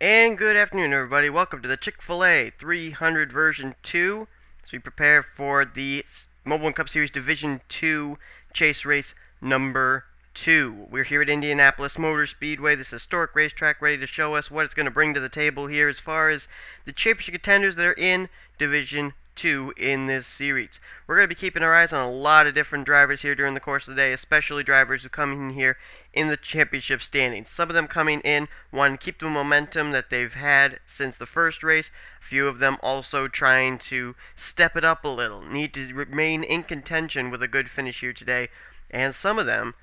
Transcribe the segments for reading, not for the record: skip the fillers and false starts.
And good afternoon, everybody. Welcome to the Chick-fil-A 300 version 2 as we prepare for the Mobil1 Cup Series Division 2 Chase Race number 2. We're here at Indianapolis Motor Speedway, this historic racetrack, ready to show us what it's going to bring to the table here as far as the championship contenders that are in Division 2 in this series. We're going to be keeping our eyes on a lot of different drivers here during the course of the day, especially drivers who come in here in the championship standings. Some of them coming in want to keep the momentum that they've had since the first race. A few of them also trying to step it up a little, need to remain in contention with a good finish here today. And some of them,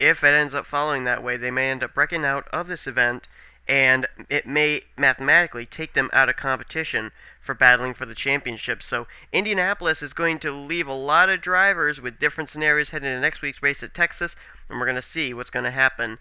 if it ends up following that way, they may end up breaking out of this event, and it may mathematically take them out of competition for battling for the championship. So Indianapolis is going to leave a lot of drivers with different scenarios heading into next week's race at Texas, and we're going to see what's going to happen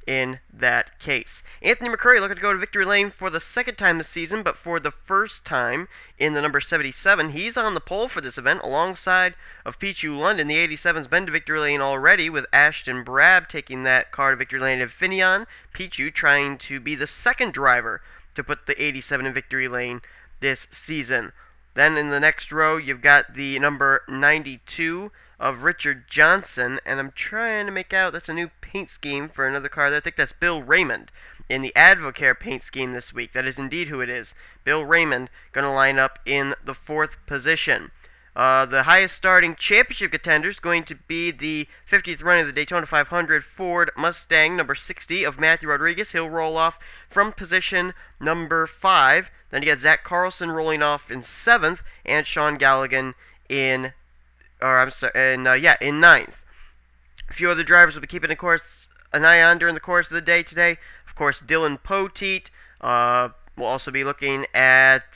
in that case. Anthony McCurry looking to go to victory lane for the second time this season, but for the first time in the number 77. He's on the pole for this event alongside of Mobil1 London. The 87's been to victory lane already, with Ashton Brab taking that car to victory lane, and Finian Pichu trying to be the second driver to put the 87 in victory lane this season. Then in the next row, you've got the number 92 of Richard Johnson, and I'm trying to make out that's a new paint scheme for another car there. I think that's Bill Raymond in the Advocare paint scheme this week. That is indeed who it is. Bill Raymond going to line up in the fourth position. The highest starting championship contender is going to be the 50th running of the Daytona 500 Ford Mustang number 60 of Matthew Rodriguez. He'll roll off from position number 5. Then you got Zach Carlson rolling off in 7th, and Sean Galligan in ninth. A few other drivers will be keeping an eye on during the course of the day today. Of course, Dylan Poteet. We'll also be looking at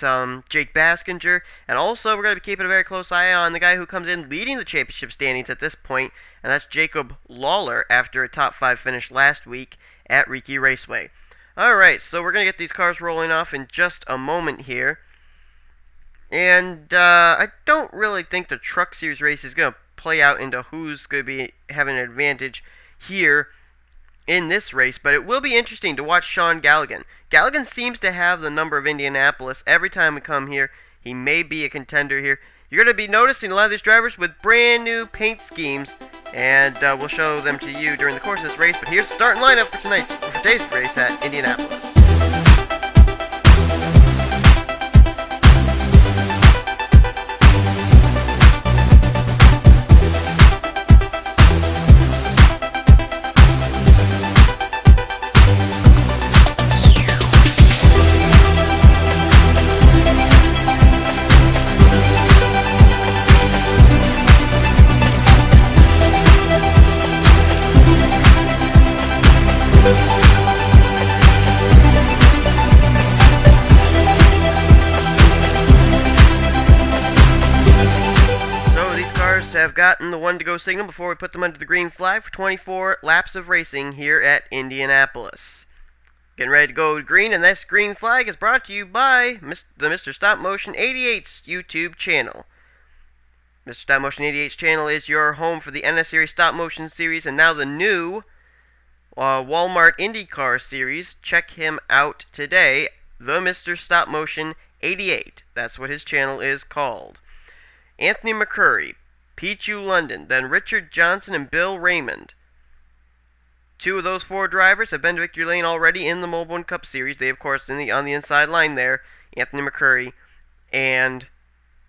Jake Baskinger, and also we're going to be keeping a very close eye on the guy who comes in leading the championship standings at this point, and that's Jacob Lawler after a top 5 finish last week at Riki Raceway. Alright, so we're going to get these cars rolling off in just a moment here. And I don't really think the Truck Series race is going to play out into who's going to be having an advantage here in this race, but it will be interesting to watch Sean Galligan. Galligan seems to have the number of Indianapolis every time we come here. He may be a contender here. You're going to be noticing a lot of these drivers with brand new paint schemes, and we'll show them to you during the course of this race. But here's the starting lineup for today's race at Indianapolis. Have gotten the one-to-go signal before we put them under the green flag for 24 laps of racing here at Indianapolis. Getting ready to go green, and this green flag is brought to you by the Mr. Stop Motion 88's YouTube channel. Mr. Stop Motion 88's channel is your home for the NNSCRA Stop Motion series, and now the new Walmart IndyCar series. Check him out today, the Mr. Stop Motion 88. That's what his channel is called. Anthony McCurry, Mobil1 London, then Richard Johnson and Bill Raymond. 2 of those 4 drivers have been to victory lane already in the Mobil1 Cup Series. They, of course, on the inside line there, Anthony McCurry and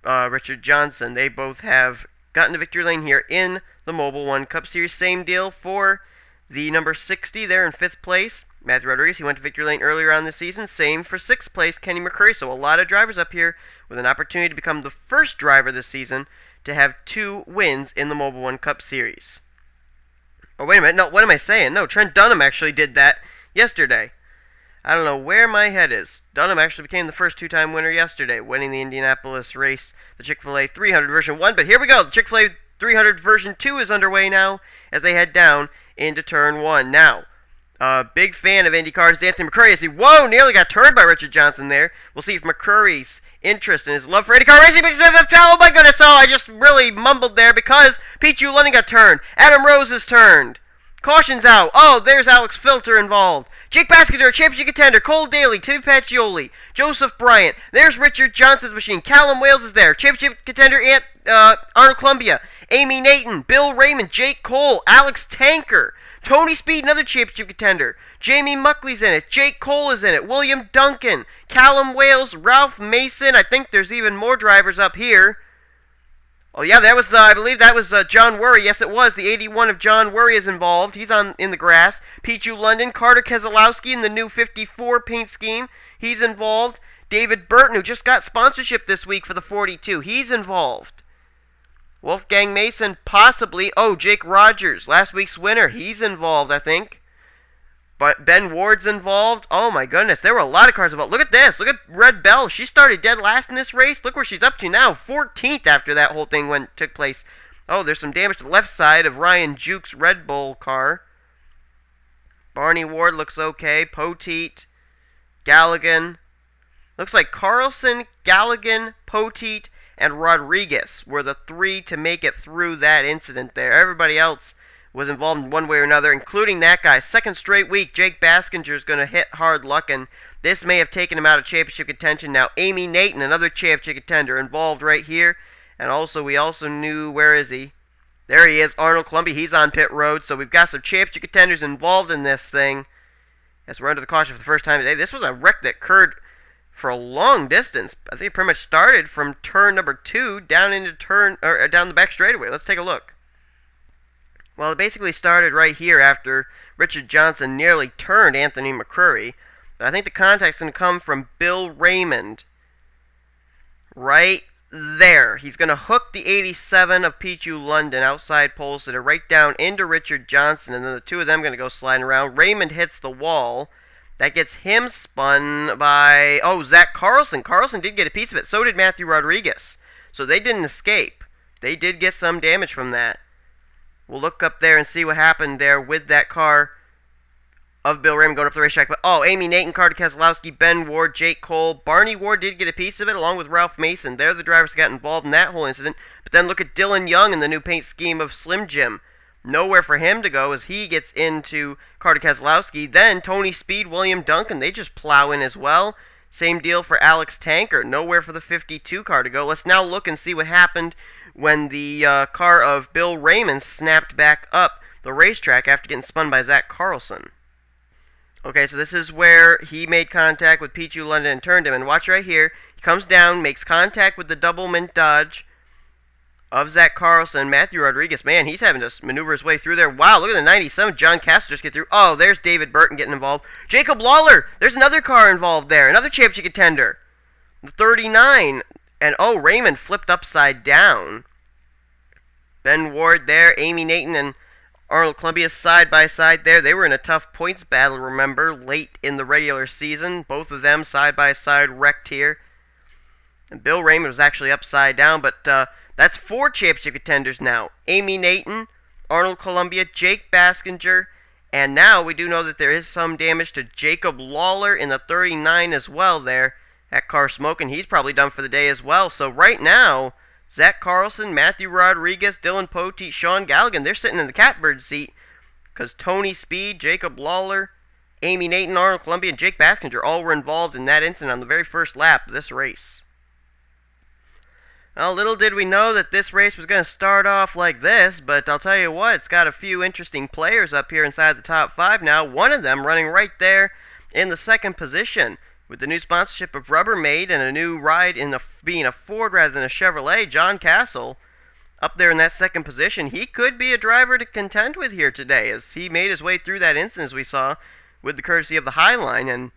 Richard Johnson. They both have gotten to victory lane here in the Mobil1 Cup Series. Same deal for the number 60 there in 5th place, Matthew Rodriguez. He went to victory lane earlier on this season. Same for 6th place, Kenny McCurry. So a lot of drivers up here with an opportunity to become the first driver this season to have 2 wins in the Mobil1 Cup Series. Oh, wait a minute. No, what am I saying? No, Trent Dunham actually did that yesterday. I don't know where my head is. Dunham actually became the first 2-time winner yesterday, winning the Indianapolis race, the Chick-fil-A 300 version 1. But here we go. The Chick-fil-A 300 version 2 is underway now as they head down into turn 1. Now, big fan of IndyCars, Anthony McCurry, as he, nearly got turned by Richard Johnson there. We'll see if McCurry's interest and his love for IndyCar racing because of, oh my goodness, I just really mumbled there because Mobil1 London got turned. Adam Rose is turned. Caution's out. Oh, there's Alex Filter involved. Jake Baskinder, championship contender. Cole Daly, Timmy Pacioli, Joseph Bryant. There's Richard Johnson's machine. Callum Wales is there. Championship contender Arnold Columbia. Amy Nathan, Bill Raymond, Jake Cole, Alex Tanker. Tony Speed, another championship contender. Jamie Muckley's in it. Jake Cole is in it. William Duncan. Callum Wales, Ralph Mason. I think there's even more drivers up here. Oh yeah, that was, I believe that was John Worry. Yes, it was. The 81 of John Worry is involved. He's in the grass. Pichu London, Carter Keselowski in the new 54 paint scheme. He's involved. David Burton, who just got sponsorship this week for the 42. He's involved. Wolfgang Mason, possibly. Oh, Jake Rogers, last week's winner. He's involved, I think. But Ben Ward's involved. Oh my goodness, there were a lot of cars involved. Look at this. Look at Red Bell. She started dead last in this race. Look where she's up to now. 14th after that whole thing took place. Oh, there's some damage to the left side of Ryan Juke's Red Bull car. Barney Ward looks okay. Poteet, Galligan. Looks like Carlson, Galligan, Poteet, and Rodriguez were the three to make it through that incident there. Everybody else was involved in one way or another, including that guy. Second straight week, Jake Baskinger is going to hit hard luck, and this may have taken him out of championship contention. Now, Amy Nathan, another championship contender, involved right here. And also, we also knew, where is he? There he is, Arnold Columbia. He's on pit road, so we've got some championship contenders involved in this thing. As we're under the caution for the first time today. This was a wreck that occurred for a long distance. I think it pretty much started from turn number 2 down into down the back straightaway. Let's take a look. Well, it basically started right here after Richard Johnson nearly turned Anthony McCurry. But I think the contact's going to come from Bill Raymond. Right there. He's going to hook the 87 of Pichu London outside pole sitter right down into Richard Johnson. And then the two of them going to go sliding around. Raymond hits the wall. That gets him spun by, oh, Zach Carlson. Carlson did get a piece of it. So did Matthew Rodriguez. So they didn't escape. They did get some damage from that. We'll look up there and see what happened there with that car of Bill Raymond going up the racetrack. But, oh, Amy Nathan, Carter Keselowski, Ben Ward, Jake Cole. Barney Ward did get a piece of it along with Ralph Mason. They're the drivers that got involved in that whole incident. But then look at Dylan Young in the new paint scheme of Slim Jim. Nowhere for him to go as he gets into Carter Keselowski. Then Tony Speed, William Duncan, they just plow in as well. Same deal for Alex Tanker. Nowhere for the 52 car to go. Let's now look and see what happened when the car of Bill Raymond snapped back up the racetrack after getting spun by Zach Carlson. Okay, so this is where he made contact with Pichu London and turned him. And watch right here. He comes down, makes contact with the double mint dodge of Zach Carlson. Matthew Rodriguez, man, he's having to maneuver his way through there. Wow, look at the 97. John Castle just get through. Oh, there's David Burton getting involved. Jacob Lawler, there's another car involved there. Another championship contender. The 39. And, oh, Raymond flipped upside down. Ben Ward there. Amy Nathan and Arnold Columbia side by side there. They were in a tough points battle, remember, late in the regular season. Both of them side by side wrecked here. And Bill Raymond was actually upside down, but that's 4 championship contenders now. Amy Nathan, Arnold Columbia, Jake Baskinger, and now we do know that there is some damage to Jacob Lawler in the 39 as well there. That car smoking, he's probably done for the day as well. So right now, Zach Carlson, Matthew Rodriguez, Dylan Poteet, Sean Galligan, they're sitting in the catbird seat because Tony Speed, Jacob Lawler, Amy Nathan, Arnold Columbia, and Jake Baskinger all were involved in that incident on the very first lap of this race. Well, little did we know that this race was going to start off like this, but I'll tell you what, it's got a few interesting players up here inside the top 5 now. One of them running right there in the second position. With the new sponsorship of Rubbermaid and a new ride in being a Ford rather than a Chevrolet, John Castle up there in that second position. He could be a driver to contend with here today as he made his way through that incident as we saw with the courtesy of the Highline. And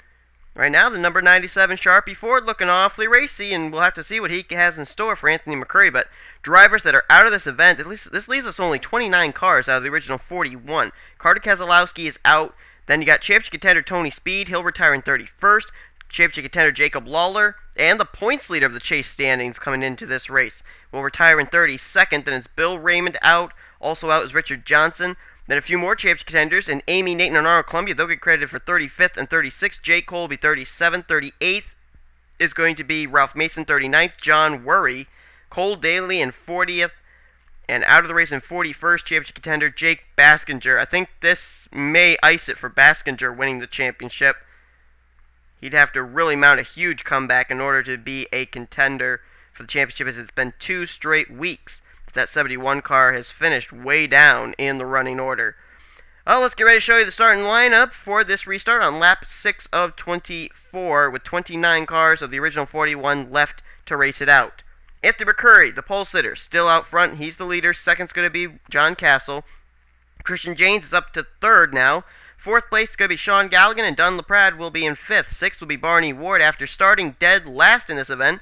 right now, the number 97 Sharpie Ford looking awfully racy, and we'll have to see what he has in store for Anthony McCurry. But drivers that are out of this event, at least this leaves us only 29 cars out of the original 41. Carter Keselowski is out. Then you got championship contender Tony Speed. He'll retire in 31st. Championship contender Jacob Lawler, and the points leader of the chase standings coming into this race will retire in 32nd. Then it's Bill Raymond out. Also out is Richard Johnson. Then a few more championship contenders, and Amy Nathan and Arnold Columbia, they'll get credited for 35th and 36th. Jake Cole will be 37th. 38th is going to be Ralph Mason. 39th, John Worry. Cole Daly in 40th. And out of the race in 41st, championship contender Jake Baskinger. I think this may ice it for Baskinger winning the championship. He'd have to really mount a huge comeback in order to be a contender for the championship, as it's been 2 straight weeks that 71 car has finished way down in the running order. Well, let's get ready to show you the starting lineup for this restart on lap 6 of 24, with 29 cars of the original 41 left to race it out. Anthony McCurry, the pole sitter, still out front. He's the leader. Second's going to be John Castle. Christian James is up to third now. Fourth place is going to be Sean Galligan, and Dunn LaPrade will be in fifth. Sixth will be Barney Ward after starting dead last in this event.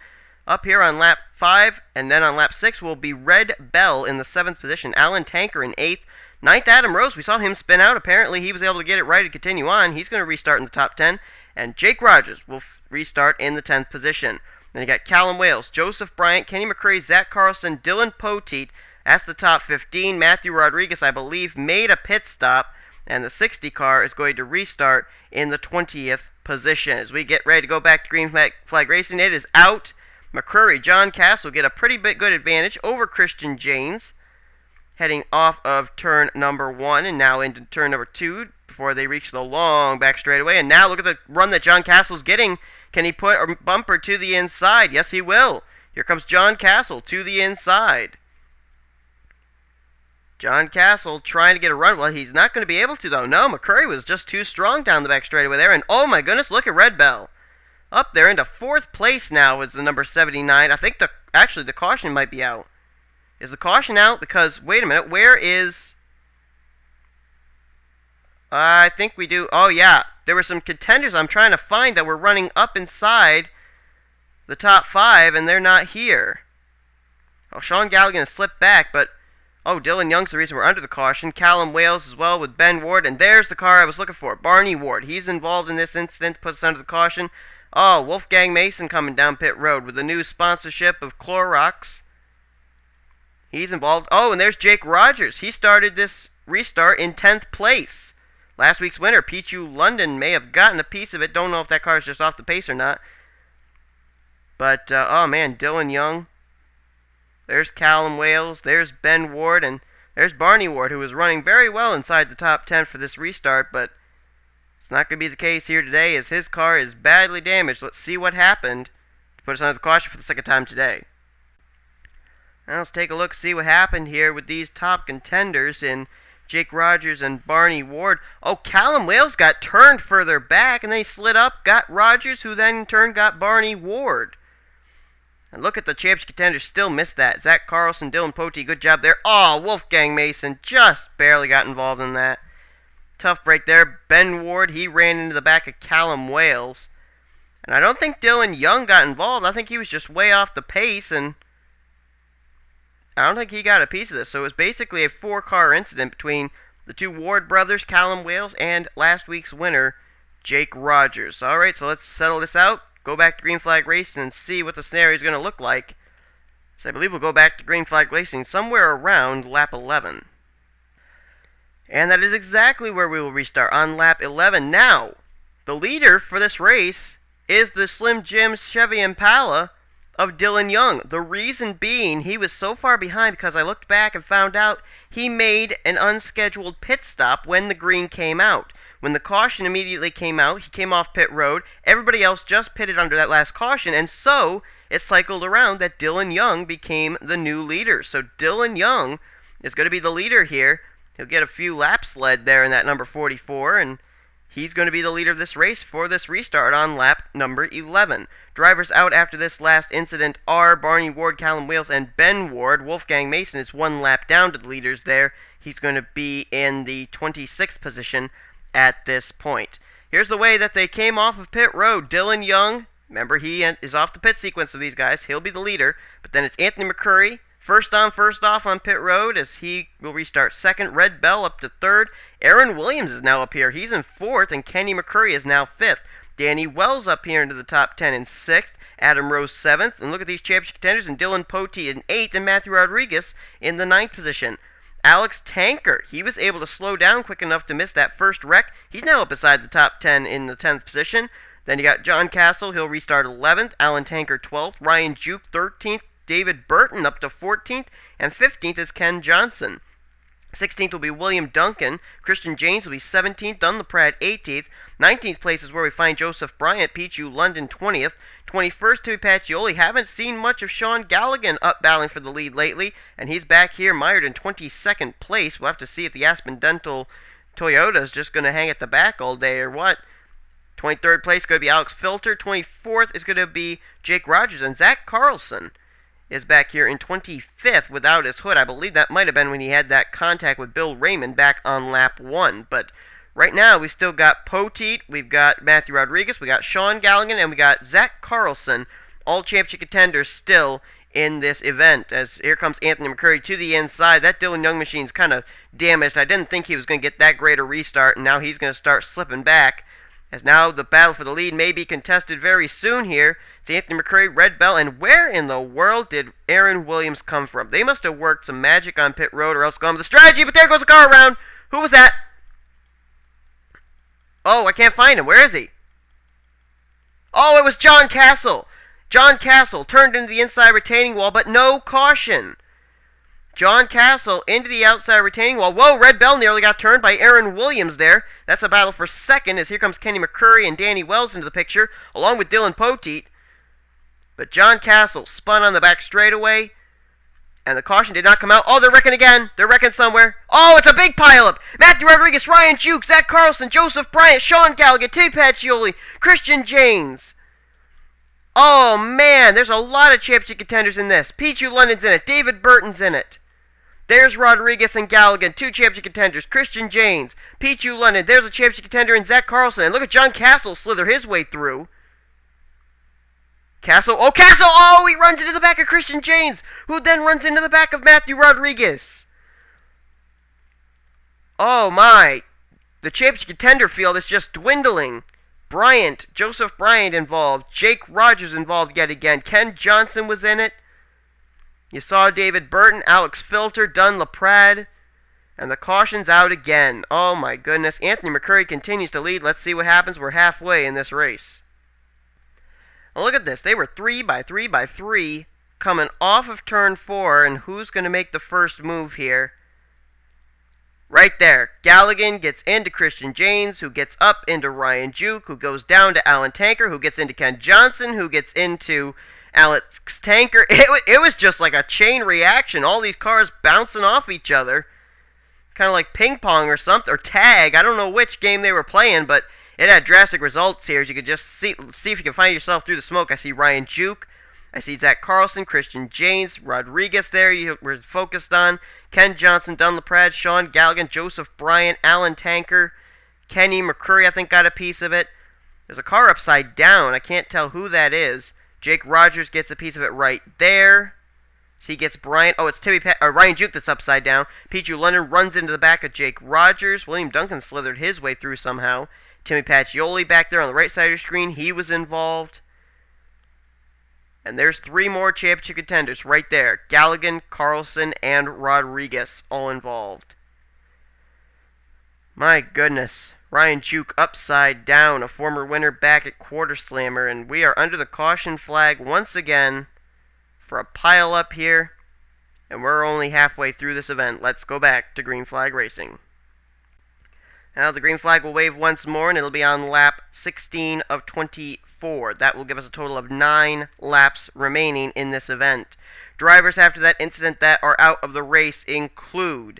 Up here on lap 5, and then on lap 6 will be Red Bell in the 7th position. Alan Tanker in 8th. 9th, Adam Rose. We saw him spin out. Apparently, he was able to get it right to continue on. He's going to restart in the top 10. And Jake Rogers will restart in the 10th position. Then you got Callum Wales, Joseph Bryant, Kenny McCrae, Zach Carlson, Dylan Poteet. That's the top 15. Matthew Rodriguez, I believe, made a pit stop. And the 60 car is going to restart in the 20th position. As we get ready to go back to green flag racing, it is out. McCurry, John Castle get a pretty good advantage over Christian James, heading off of turn number 1 and now into turn number 2 before they reach the long back straightaway. And now look at the run that John Castle's getting. Can he put a bumper to the inside? Yes, he will. Here comes John Castle to the inside. John Castle trying to get a run. Well, he's not going to be able to, though. No, McCurry was just too strong down the back straightaway there. And oh my goodness, look at Red Bell. Up there into 4th place now is the number 79. I think actually the caution might be out. Is the caution out? Because, wait a minute, where is... I think we do... Oh, yeah. There were some contenders I'm trying to find that were running up inside the top 5, and they're not here. Oh, Sean Galligan has slipped back, but... Oh, Dylan Young's the reason we're under the caution. Callum Wales as well with Ben Ward, and there's the car I was looking for. Barney Ward. He's involved in this incident, puts us under the caution. Oh, Wolfgang Mason coming down pit road with the new sponsorship of Clorox. He's involved. Oh, and there's Jake Rogers. He started this restart in 10th place. Last week's winner, Pichu London, may have gotten a piece of it. Don't know if that car is just off the pace or not. But, oh man, Dylan Young. There's Callum Wales. There's Ben Ward. And there's Barney Ward, who was running very well inside the top 10 for this restart. But it's not going to be the case here today, as his car is badly damaged. Let's see what happened to put us under the caution for the second time today. Now let's take a look, see what happened here with these top contenders in Jake Rogers and Barney Ward. Oh, Callum Wales got turned further back, and then he slid up, got Rogers, who then in turn got Barney Ward. And look at the championship contenders, still missed that. Zach Carlson, Dylan Poteet, good job there. Oh, Wolfgang Mason just barely got involved in that. Tough break there. Ben Ward, he ran into the back of Callum Wales. And I don't think Dylan Young got involved. I think he was just way off the pace, and I don't think he got a piece of this. So it was basically a 4-car incident between the two Ward brothers, Callum Wales, and last week's winner, Jake Rogers. Alright, so let's settle this out. Go back to green flag racing and see what the scenario is going to look like. So I believe we'll go back to green flag racing somewhere around lap 11. And that is exactly where we will restart, on lap 11. Now, the leader for this race is the Slim Jim Chevy Impala of Dylan Young. The reason being, he was so far behind because I looked back and found out he made an unscheduled pit stop when the green came out. When the caution immediately came out, he came off pit road. Everybody else just pitted under that last caution, and so it cycled around that Dylan Young became the new leader. So Dylan Young is going to be the leader here. He'll get a few laps led there in that number 44, and he's going to be the leader of this race for this restart on lap number 11. Drivers out after this last incident are Barney Ward, Callum Wales, and Ben Ward. Wolfgang Mason is 1 lap down to the leaders there. He's going to be in the 26th position at this point. Here's the way that they came off of pit road. Dylan Young, remember, he is off the pit sequence of these guys. He'll be the leader. But then it's Anthony McCurry, first on, first off on pit road, as he will restart second. Red Bell up to third. Aaron Williams is now up here. He's in 4th, and Kenny McCurry is now 5th. Danny Wells up here into the top 10 in 6th. Adam Rose 7th. And look at these championship contenders, and Dylan Poteet in 8th, and Matthew Rodriguez in the 9th position. Alex Tanker, he was able to slow down quick enough to miss that first wreck. He's now up beside the top 10 in the 10th position. Then you got John Castle, he'll restart 11th. Alan Tanker 12th. Ryan Juke 13th. David Burton up to 14th, and 15th is Ken Johnson. 16th will be William Duncan. Christian James will be 17th. Dunn LaPrade 18th. 19th place is where we find Joseph Bryant. Pichu London 20th. 21st, Timmy Pacioli. Haven't seen much of Sean Galligan up battling for the lead lately, and he's back here mired in 22nd place. We'll have to see if the Aspen Dental Toyota is just going to hang at the back all day or what. 23rd place is going to be Alex Filter. 24th is going to be Jake Rogers, and Zach Carlson is back here in 25th without his hood. I believe that might have been when he had that contact with Bill Raymond back on lap 1. But right now, we still got Poteet, we've got Matthew Rodriguez, we got Sean Galligan, and we got Zach Carlson, all championship contenders still in this event. As here comes Anthony McCurry to the inside. That Dylan Young machine's kind of damaged. I didn't think he was going to get that great a restart, and now he's going to start slipping back. As now the battle for the lead may be contested very soon here. It's Anthony McCurry, Red Bell, and where in the world did Aaron Williams come from? They must have worked some magic on pit road or else gone with the strategy, but there goes the car around. Who was that? Oh, I can't find him. Where is he? Oh, it was John Castle. John Castle turned into the inside retaining wall, but no caution. John Castle into the outside retaining wall. Whoa, Red Bell nearly got turned by Aaron Williams there. That's a battle for second as here comes Kenny McCurry and Danny Wells into the picture, along with Dylan Poteet. But John Castle spun on the back straightaway, and the caution did not come out. Oh, they're wrecking again. They're wrecking somewhere. Oh, it's a big pileup. Matthew Rodriguez, Ryan Juke, Zach Carlson, Joseph Bryant, Sean Galligan, Timmy Pacioli, Christian James. Oh, man, there's a lot of championship contenders in this. Pichu London's in it. David Burton's in it. There's Rodriguez and Galligan, 2 championship contenders. Christian James, Pichu London. There's a championship contender in Zach Carlson. And look at John Castle slither his way through. Castle, oh, he runs into the back of Christian James, who then runs into the back of Matthew Rodriguez. Oh, my. The championship contender field is just dwindling. Bryant, Joseph Bryant involved. Jake Rogers involved yet again. Ken Johnson was in it. You saw David Burton, Alex Filter, Dunn LaPrade, and the caution's out again. Oh my goodness. Anthony McCurry continues to lead. Let's see what happens. We're halfway in this race. Well, look at this. They were 3 by 3 by 3 coming off of turn 4, and who's going to make the first move here? Right there. Galligan gets into Christian James, who gets up into Ryan Juke, who goes down to Alan Tanker, who gets into Ken Johnson, who gets into Alex Tanker. It was just like a chain reaction. All these cars bouncing off each other. Kind of like ping pong or something, or tag. I don't know which game they were playing, but it had drastic results here. As you could just see if you can find yourself through the smoke. I see Ryan Juke. I see Zach Carlson, Christian James, Rodriguez there we're focused on. Ken Johnson, Dunn LaPrade, Sean Galligan, Joseph Bryant, Alan Tanker, Kenny McCurry, I think, got a piece of it. There's a car upside down. I can't tell who that is. Jake Rogers gets a piece of it right there. So he gets Bryant. Oh, it's Ryan Juke that's upside down. Pichu London runs into the back of Jake Rogers. William Duncan slithered his way through somehow. Timmy Pacioli back there on the right side of your screen. He was involved. And there's 3 more championship contenders right there. Galligan, Carlson, and Rodriguez all involved. My goodness. Ryan Juke upside down, a former winner back at Quarter Slammer. And we are under the caution flag once again for a pile up here. And we're only halfway through this event. Let's go back to green flag racing. Now the green flag will wave once more, and it'll be on lap 16 of 24. That will give us a total of 9 laps remaining in this event. Drivers after that incident that are out of the race include...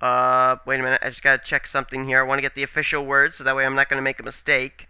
wait a minute, I just got to check something here. I want to get the official words, so that way I'm not going to make a mistake.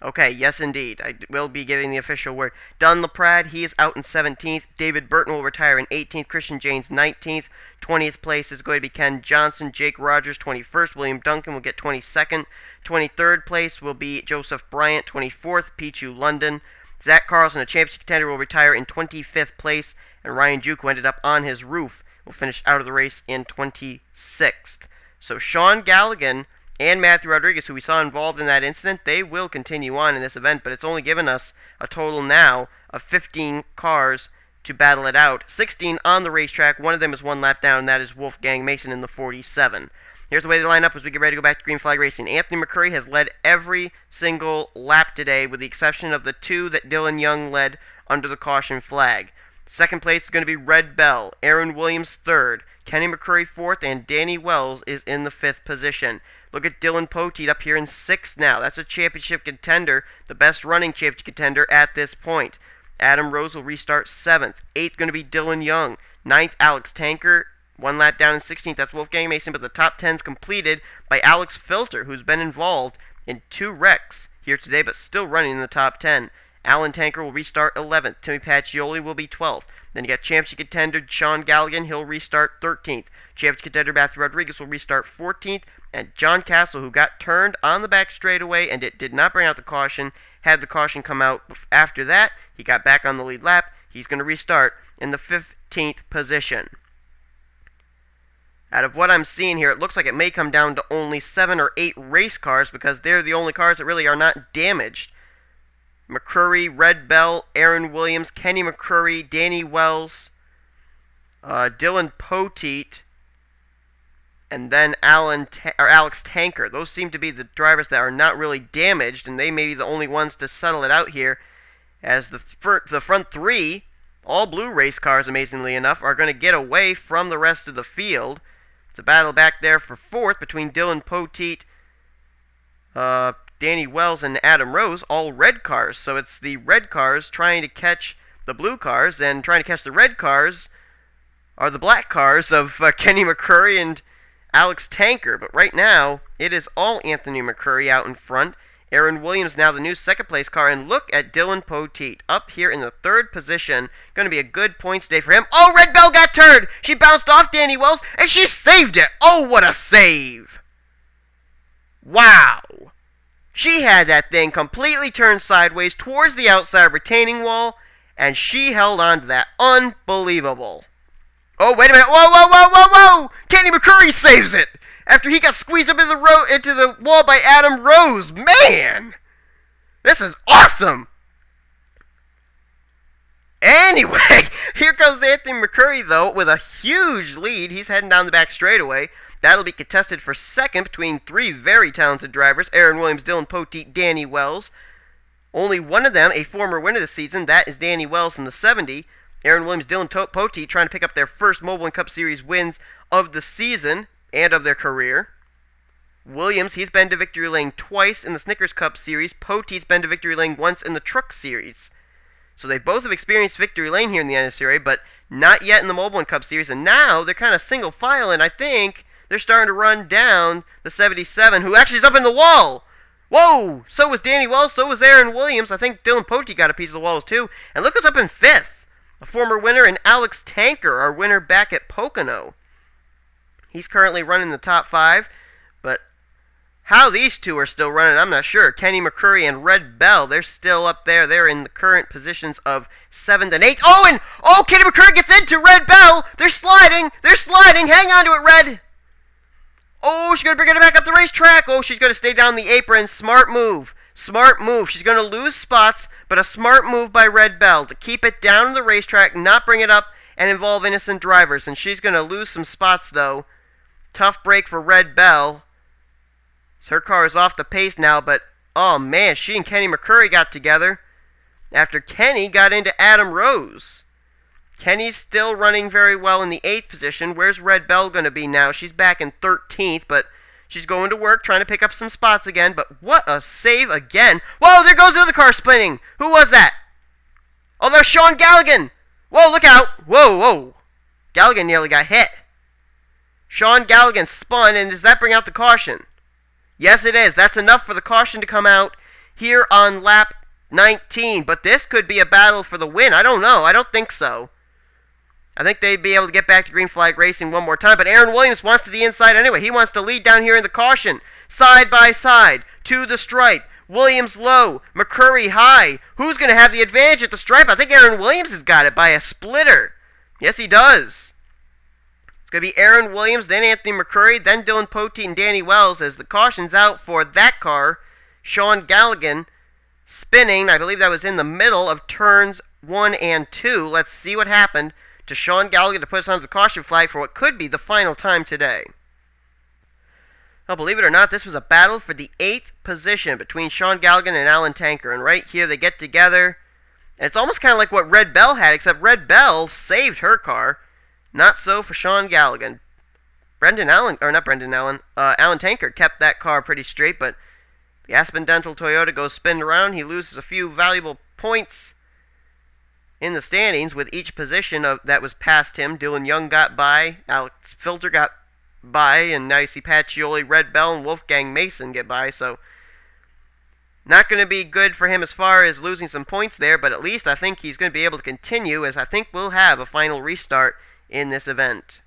Okay, yes indeed. I will be giving the official word. Dunn LaPrade, he is out in 17th. David Burton will retire in 18th. Christian James, 19th. 20th place is going to be Ken Johnson. Jake Rogers, 21st. William Duncan will get 22nd. 23rd place will be Joseph Bryant. 24th, Pichu London. Zach Carlson, a championship contender, will retire in 25th place. And Ryan Juke, who ended up on his roof, will finish out of the race in 26th. So Sean Galligan and Matthew Rodriguez, who we saw involved in that incident, they will continue on in this event, but it's only given us a total now of 15 cars to battle it out. 16 on the racetrack. One of them is 1 lap down, and that is Wolfgang Mason in the 47. Here's the way they line up as we get ready to go back to green flag racing. Anthony McCurry has led every single lap today, with the exception of the 2 that Dylan Young led under the caution flag. Second place is going to be Red Bell. Aaron Williams third. Kenny McCurry fourth, and Danny Wells is in the fifth position. Look at Dylan Poteet up here in sixth now. That's a championship contender, the best running championship contender at this point. Adam Rose will restart seventh. Eighth going to be Dylan Young. Ninth, Alex Tanker. One lap down in 16th. That's Wolfgang Mason, but the top 10's completed by Alex Filter, who's been involved in 2 wrecks here today, but still running in the top 10. Alan Tanker will restart 11th. Timmy Pacioli will be 12th. Then you got championship contender Sean Galligan. He'll restart 13th. Championship contender Matthew Rodriguez will restart 14th. And John Castle, who got turned on the back straightaway and it did not bring out the caution, had the caution come out after that. He got back on the lead lap. He's going to restart in the 15th position. Out of what I'm seeing here, it looks like it may come down to only 7 or 8 race cars because they're the only cars that really are not damaged. McCurry, Red Bell, Aaron Williams, Kenny McCurry, Danny Wells, Dylan Poteet, and then Alex Tanker. Those seem to be the drivers that are not really damaged, and they may be the only ones to settle it out here, as the front 3, all blue race cars, amazingly enough, are going to get away from the rest of the field. It's a battle back there for 4th between Dylan Poteet, Danny Wells, and Adam Rose, all red cars. So it's the red cars trying to catch the blue cars, and trying to catch the red cars are the black cars of Kenny McCurry and Alex Tanker. But right now, it is all Anthony McCurry out in front. Aaron Williams now the new second-place car, and look at Dylan Poteet up here in the 3rd position. Going to be a good points day for him. Oh, Red Bell got turned! She bounced off Danny Wells, and she saved it! Oh, what a save! Wow! She had that thing completely turned sideways towards the outside retaining wall, and she held on to that. Unbelievable. Oh, wait a minute. Whoa, whoa, whoa, whoa, whoa! Kenny McCurry saves it! After he got squeezed up into the wall by Adam Rose. Man! This is awesome! Anyway, here comes Anthony McCurry, though, with a huge lead. He's heading down the back straightaway. That'll be contested for second between 3 very talented drivers, Aaron Williams, Dylan Poteet, Danny Wells. Only one of them, a former winner this season, that is Danny Wells in the 70. Aaron Williams, Dylan Poteet trying to pick up their first Mobil1 Cup Series wins of the season and of their career. Williams, he's been to victory lane twice in the Snickers Cup Series. Poteet's been to victory lane once in the Truck Series. So they both have experienced victory lane here in the NNSCRA, but not yet in the Mobil1 Cup Series. And now they're kind of single file, and I think they're starting to run down the 77, who actually is up in the wall. Whoa! So was Danny Wells, so was Aaron Williams. I think Dylan Poteet got a piece of the walls too. And look who's up in 5th. A former winner in Alex Tanker, our winner back at Pocono. He's currently running the top 5, but how these two are still running, I'm not sure. Kenny McCurry and Red Bell, they're still up there. They're in the current positions of 7th and 8th. Oh, Kenny McCurry gets into Red Bell. They're sliding. Hang on to it, Red. Oh, she's going to bring it back up the racetrack. Oh, she's going to stay down the apron. Smart move. She's going to lose spots, but a smart move by Red Bell to keep it down the racetrack, not bring it up, and involve innocent drivers. And she's going to lose some spots, though. Tough break for Red Bell. So her car is off the pace now, but, oh man, she and Kenny McCurry got together after Kenny got into Adam Rose. Kenny's still running very well in the 8th position. Where's Red Bell going to be now? She's back in 13th, but she's going to work, trying to pick up some spots again. But what a save again. Whoa, there goes another car spinning. Who was that? Oh, there's Sean Galligan. Whoa, look out. Whoa. Galligan nearly got hit. Sean Galligan spun, and does that bring out the caution? Yes, it is. That's enough for the caution to come out here on lap 19. But this could be a battle for the win. I don't know. I don't think so. I think they'd be able to get back to green flag racing one more time. But Aaron Williams wants to the inside anyway. He wants to lead down here in the caution. Side by side to the stripe. Williams low. McCurry high. Who's going to have the advantage at the stripe? I think Aaron Williams has got it by a splitter. Yes, he does. It's going to be Aaron Williams, then Anthony McCurry, then Dylan Poteet and Danny Wells as the caution's out for that car. Sean Galligan spinning. I believe that was in the middle of turns 1 and 2. Let's see what happened to Sean Galligan to put us under the caution flag for what could be the final time today. Well, believe it or not, this was a battle for the 8th position between Sean Galligan and Alan Tanker. And right here they get together. And it's almost kind of like what Red Bell had, except Red Bell saved her car. Not so for Sean Galligan. Alan Tankard kept that car pretty straight, but the Aspen Dental Toyota goes spinning around. He loses a few valuable points in the standings with each position that was past him. Dylan Young got by, Alex Filter got by, and now you see Pacioli, Red Bell, and Wolfgang Mason get by, so not going to be good for him as far as losing some points there, but at least I think he's going to be able to continue, as I think we'll have a final restart in this event.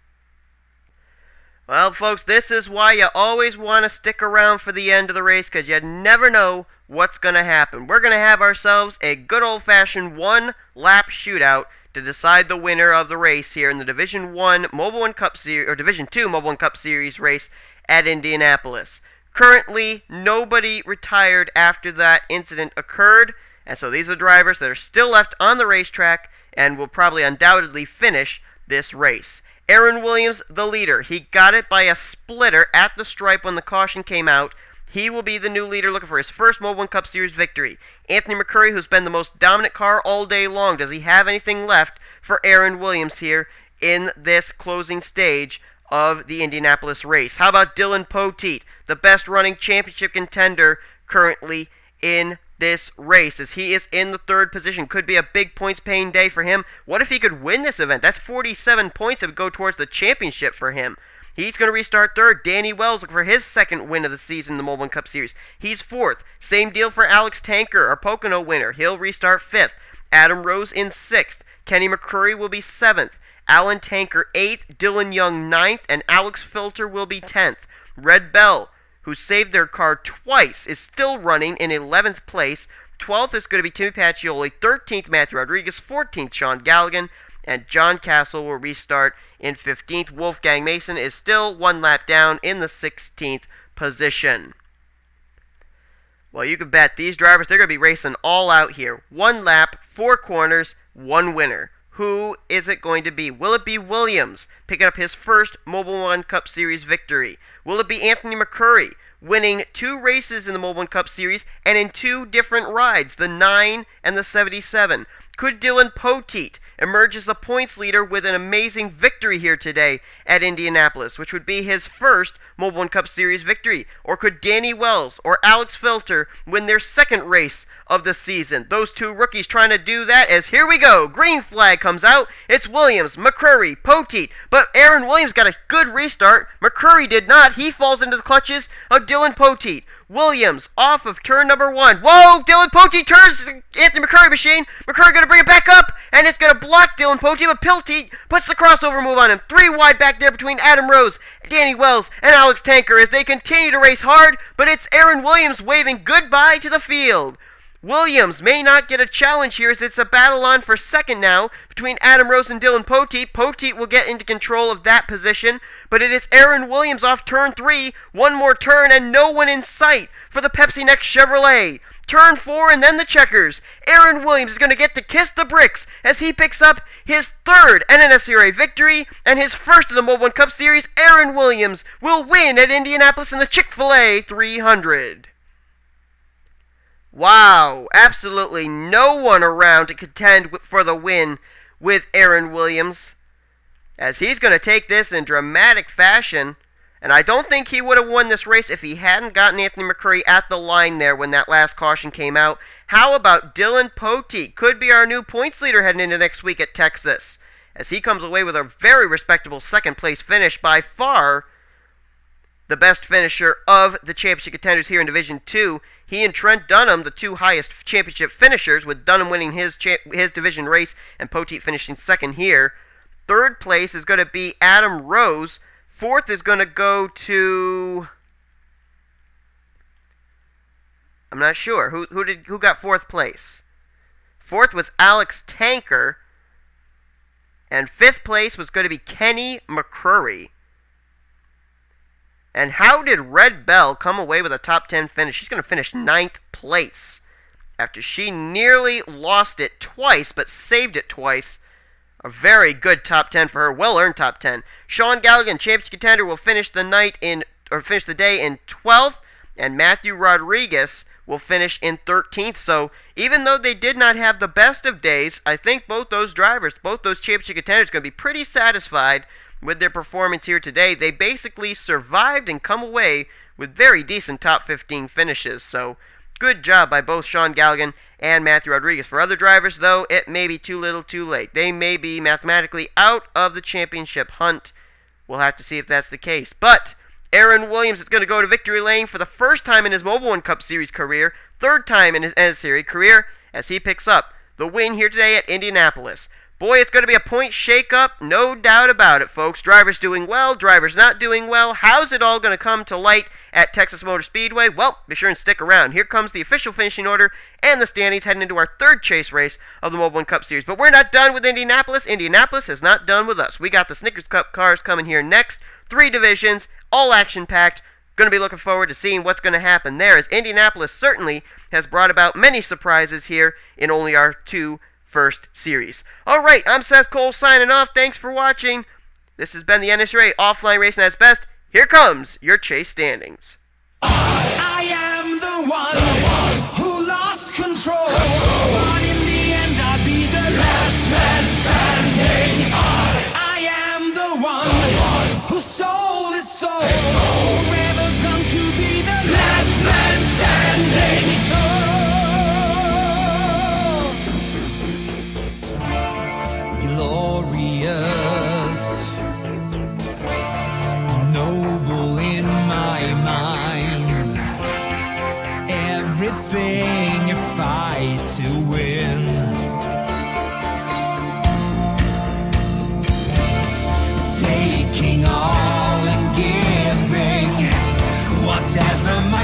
Well, folks, this is why you always want to stick around for the end of the race, because you never know what's going to happen. We're going to have ourselves a good old-fashioned one-lap shootout to decide the winner of the race here in the Division 1 Mobil1 Cup Series, or Division 2 Mobil1 Cup Series race at Indianapolis. Currently, nobody retired after that incident occurred, and so these are drivers that are still left on the racetrack and will probably undoubtedly finish this race. Aaron Williams, the leader. He got it by a splitter at the stripe when the caution came out. He will be the new leader looking for his first Mobil1 Cup Series victory. Anthony McCurry, who's been the most dominant car all day long. Does he have anything left for Aaron Williams here in this closing stage of the Indianapolis race? How about Dylan Poteet, the best running championship contender currently in this race, as he is in the third position? Could be a big points-paying day for him. What if he could win this event? That's 47 points that would go towards the championship for him. He's going to restart third. Danny Wells looking for his second win of the season in the Mobil1 Cup Series. He's fourth. Same deal for Alex Tanker, our Pocono winner. He'll restart fifth. Adam Rose in sixth. Kenny McCurry will be seventh. Alan Tanker eighth. Dylan Young ninth. And Alex Filter will be 10th. Red Bell, who saved their car twice, is still running in 11th place. 12th is going to be Timmy Pacioli. 13th, Matthew Rodriguez. 14th, Sean Galligan. And John Castle will restart in 15th. Wolfgang Mason is still one lap down in the 16th position. Well, you can bet these drivers, they're going to be racing all out here. One lap, four corners, one winner. Who is it going to be? Will it be Williams picking up his first Mobil1 Cup Series victory? Will it be Anthony McCurry winning two races in the Mobil1 Cup Series and in two different rides, the 9 and the 77? Could Dylan Poteet emerge as the points leader with an amazing victory here today at Indianapolis, which would be his first Mobil1 Cup Series victory? Or could Danny Wells or Alex Filter win their second race of the season? Those two rookies trying to do that, as here we go. Green flag comes out. It's Williams, McCurry, Poteet. But Aaron Williams got a good restart. McCurry did not. He falls into the clutches of Dylan Poteet. Williams off of turn number 1. Whoa! Dylan Poteet turns the Anthony McCurry machine. McCurry going to bring it back up, and it's going to block Dylan Poteet, but Poteet puts the crossover move on him. 3 wide back there between Adam Rose, Danny Wells, and Alex Tanker as they continue to race hard, but it's Aaron Williams waving goodbye to the field. Williams may not get a challenge here, as it's a battle on for second now between Adam Rose and Dylan Poteet. Poteet will get into control of that position, but it is Aaron Williams off turn 3. One more turn and no one in sight for the Pepsi Next Chevrolet. Turn 4 and then the checkers. Aaron Williams is going to get to kiss the bricks as he picks up his third NNSCRA victory and his first of the Mobil1 Cup Series. Aaron Williams will win at Indianapolis in the Chick-fil-A 300. Wow, absolutely no one around to contend for the win with Aaron Williams, as he's going to take this in dramatic fashion. And I don't think he would have won this race if he hadn't gotten Anthony McCurry at the line there when that last caution came out. How about Dylan Poteet? Could be our new points leader heading into next week at Texas, as he comes away with a very respectable second place finish, by far the best finisher of the championship contenders here in Division 2. He and Trent Dunham, the two highest championship finishers, with Dunham winning his division race and Poteet finishing second here. Third place is going to be Adam Rose. Fourth is going to go to... I'm not sure. Who got fourth place? Fourth was Alex Tanker. And fifth place was going to be Kenny McCurry. And how did Red Bell come away with a top 10 finish? She's going to finish 9th place after she nearly lost it twice, but saved it twice. A very good top 10 for her, well-earned top 10. Sean Galligan, championship contender, will finish the day in 12th, and Matthew Rodriguez will finish in 13th. So even though they did not have the best of days, I think both those drivers, both those championship contenders, are going to be pretty satisfied with their performance here today. They basically survived and come away with very decent top 15 finishes. So good job by both Sean Galligan and Matthew Rodriguez. For other drivers, though, it may be too little too late. They may be mathematically out of the championship hunt. We'll have to see if that's the case. But Aaron Williams is going to go to victory lane for the first time in his Mobil1 Cup Series career, third time in his NNSCRA career, as he picks up the win here today at Indianapolis. Boy, it's going to be a point shake-up, no doubt about it, folks. Drivers doing well, drivers not doing well. How's it all going to come to light at Texas Motor Speedway? Well, be sure and stick around. Here comes the official finishing order and the standings heading into our third chase race of the Mobil1 Cup Series. But we're not done with Indianapolis. Indianapolis is not done with us. We got the Snickers Cup cars coming here next. 3 divisions, all action-packed. Going to be looking forward to seeing what's going to happen there, as Indianapolis certainly has brought about many surprises here in only our 2 first series. Alright, I'm Seth Cole signing off. Thanks for watching. This has been the NNSCRA Offline Racing at its Best. Here comes your chase standings. I am the one who lost control. But in the end I'll be the last man standing. I am the one whose soul is sold. Forever come to be the last man standing. Glorious, noble in my mind, everything you fight to win, taking all and giving whatever my